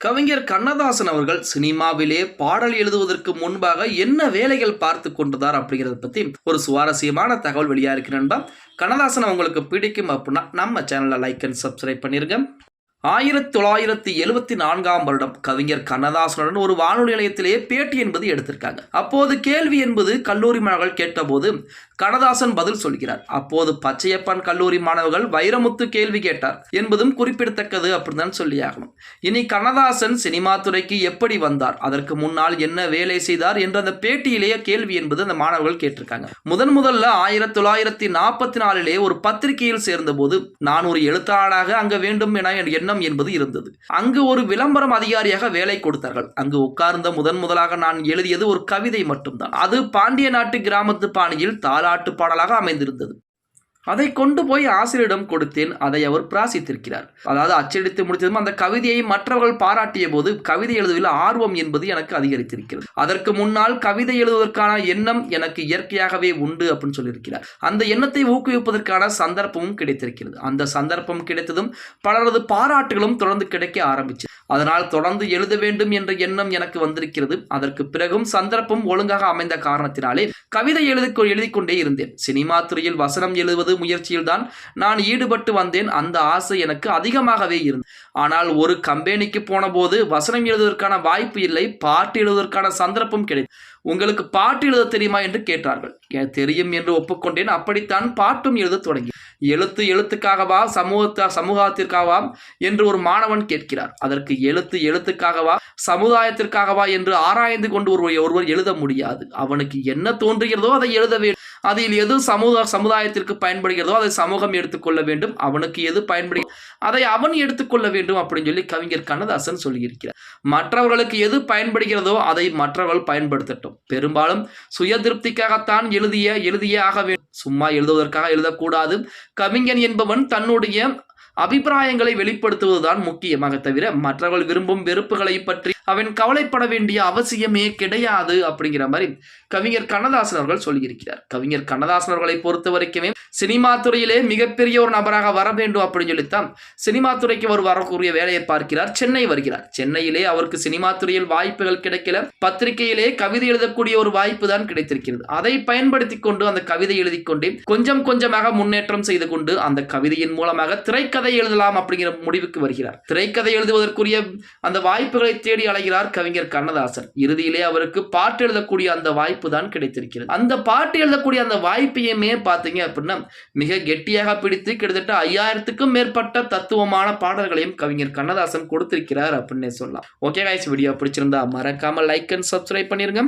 கவிஞர் கண்ணதாசன் அவர்கள் சினிமாவிலே பாடல் எழுதுவதற்கு முன்பாக என்ன வேலைகள் பார்த்து கொண்டதார் அப்படிங்கிறத பற்றி ஒரு சுவாரஸ்யமான தகவல் வெளியாக இருக்கு நண்பா. கண்ணதாசன் அவங்களுக்கு பிடிக்கும் அப்படின்னா நம்ம சேனலை லைக் அண்ட் சப்ஸ்கிரைப் பண்ணிருங்க. 1974ஆம் வருடம் கவிஞர் கண்ணதாசனுடன் ஒரு வானொலி நிலையத்திலேயே பேட்டி என்பது எடுத்திருக்காங்க. அப்போது கேள்வி என்பது கல்லூரி மாணவர்கள் கேட்டபோது கண்ணதாசன் பதில் சொல்கிறார். அப்போது பச்சையப்பன் கல்லூரி மாணவர்கள் வைரமுத்து கேள்வி கேட்டார் என்பதும் குறிப்பிடத்தக்கது அப்படின்னு சொல்லியாகணும். இனி கண்ணதாசன் சினிமா துறைக்கு எப்படி வந்தார், அதற்கு முன்னால் என்ன வேலை செய்தார் என்ற அந்த பேட்டியிலேயே கேள்வி என்பது அந்த மாணவர்கள் கேட்டிருக்காங்க. முதல்ல 1944 ஒரு பத்திரிகையில் சேர்ந்த போது நான் ஒரு எழுத்தாளராக அங்க வேண்டும் என எண்ணம் என்பது இருந்தது. அங்கு ஒரு விளம்பரம் அதிகாரியாக வேலை கொடுத்தார்கள். அங்கு உட்கார்ந்த முதலாக நான் எழுதியது ஒரு கவிதை மட்டும்தான். அது பாண்டிய நாட்டு கிராமத்து பாணியில் தாலாட்டு பாடலாக அமைந்திருந்தது. அதை கொண்டு போய் ஆசிரியரிடம் கொடுத்தேன். அதை அவர் பிராசித்திருக்கிறார். அதாவது அச்சடித்து முடித்ததும் அந்த கவிதையை மற்றவர்கள் பாராட்டிய போது கவிதை எழுதுவதில் ஆர்வம் என்பது எனக்கு அதிகரித்திருக்கிறது. அதற்கு முன்னால் கவிதை எழுதுவதற்கான எண்ணம் எனக்கு இயற்கையாகவே உண்டு அப்படின்னு சொல்லியிருக்கிறார். அந்த எண்ணத்தை ஊக்குவிப்பதற்கான சந்தர்ப்பமும் கிடைத்திருக்கிறது. அந்த சந்தர்ப்பம் கிடைத்ததும் பலரது பாராட்டுகளும் தொடர்ந்து கிடைக்க ஆரம்பிச்சு. அதனால் தொடர்ந்து எழுத வேண்டும் என்ற எண்ணம் எனக்கு வந்திருக்கிறது. அதற்கு பிறகும் சந்தர்ப்பம் ஒழுங்காக அமைந்த காரணத்தினாலே கவிதை எழுதி கொண்டே இருந்தேன். சினிமா துறையில் வசனம் எழுதுவது முயற்சியில் தான் நான் ஈடுபட்டு வந்தேன். அந்த ஆசை எனக்கு அதிகமாகவே இருந்தது. ஆனால் ஒரு கம்பெனிக்கு போன போது வசனம் எழுதுவதற்கான வாய்ப்பு இல்லை, பாட்டு எழுதுவதற்கான சந்தர்ப்பம் கிடைத்தது. உங்களுக்கு பாட்டு எழுத தெரியுமா என்று கேட்டார்கள். தெரியும் என்று ஒப்புக்கொண்டேன். அப்படித்தான் பாட்டும் எழுத தொடங்கி. எழுத்துக்காகவா சமூகத்திற்காகவா என்று ஒரு மாணவன் கேட்கிறார். அதற்கு எழுத்துக்காகவா சமுதாயத்திற்காகவா என்று ஆராய்ந்து கொண்டு ஒருவர் எழுத முடியாது. அவனுக்கு என்ன தோன்றுகிறதோ அதை எழுத வேண்டும். அதில் எது சமுதாயத்திற்கு பயன்படுகிறதோ அதை சமூகம் எடுத்துக்கொள்ள வேண்டும். அவனுக்கு எது பயன்படுகிறது அதை அவன் எடுத்துக்கொள்ள வேண்டும் அப்படின்னு சொல்லி கவிஞர் கண்ணதாசன் சொல்லியிருக்கிறார். மற்றவர்களுக்கு எது பயன்படுகிறதோ அதை மற்றவர்கள் பயன்படுத்தட்டும். பெரும்பாலும் சுய திருப்திக்காகத்தான் எழுதியே ஆக வேண்டும். சும்மா எழுதுவதற்காக எழுதக்கூடாது. கவிஞன் என்பவன் தன்னுடைய அபிப்பிராயங்களை வெளிப்படுத்துவதுதான் முக்கியமாக தவிர மற்றவர்கள் விரும்பும் வெறுப்புகளை பற்றி அவன் கவலைப்பட வேண்டிய அவசியமே கிடையாது அப்படிங்கிற மாதிரி கவிஞர் கண்ணதாசன் அவர்கள் சொல்லியிருக்கிறார். கவிஞர் கண்ணதாசன் அவர்களை பொறுத்த வரைக்குமே சினிமா துறையிலே மிகப்பெரிய ஒரு நபராக வர வேண்டும் அப்படின்னு சொல்லித்தான் சினிமா துறைக்கு அவர் வரக்கூடிய வேலையை பார்க்கிறார். சென்னை வருகிறார். சென்னையிலே அவருக்கு சினிமா துறையில் வாய்ப்புகள் கிடைக்கல. பத்திரிகையிலே கவிதை எழுதக்கூடிய ஒரு வாய்ப்பு தான் கிடைத்திருக்கிறது. அதை பயன்படுத்தி கொண்டு அந்த கவிதை எழுதி கொண்டே கொஞ்சமாக முன்னேற்றம் செய்து கொண்டு அந்த கவிதையின் மூலமாக திரைக்கதை எழுதலாம் அப்படிங்கிற முடிவுக்கு வருகிறார். திரைக்கதை எழுதுவதற்குரிய அந்த வாய்ப்புகளை தேடி அலைகிறார் கவிஞர் கண்ணதாசன். இறுதியிலே அவருக்கு பாட்டு எழுதக்கூடிய அந்த வாய்ப்பு தான் கிடைத்திருக்கிறது. அந்த பாட்டு எழுதக்கூடிய அந்த வாய்ப்பையுமே பார்த்தீங்க அப்படின்னா மிக கெட்டியாக பிடித்து கிட்டத்தட்ட 5000க்கும் மேற்பட்ட தத்துவமான பாடல்களையும் கவிஞர் கண்ணதாசன் கொடுத்திருக்கிறார் அப்படின்னு சொல்லலாம். ஓகே गाइस, வீடியோ பிடிச்சிருந்தா மறக்காம லைக் அண்ட் சப்ஸ்கிரைப் பண்ணிருங்க.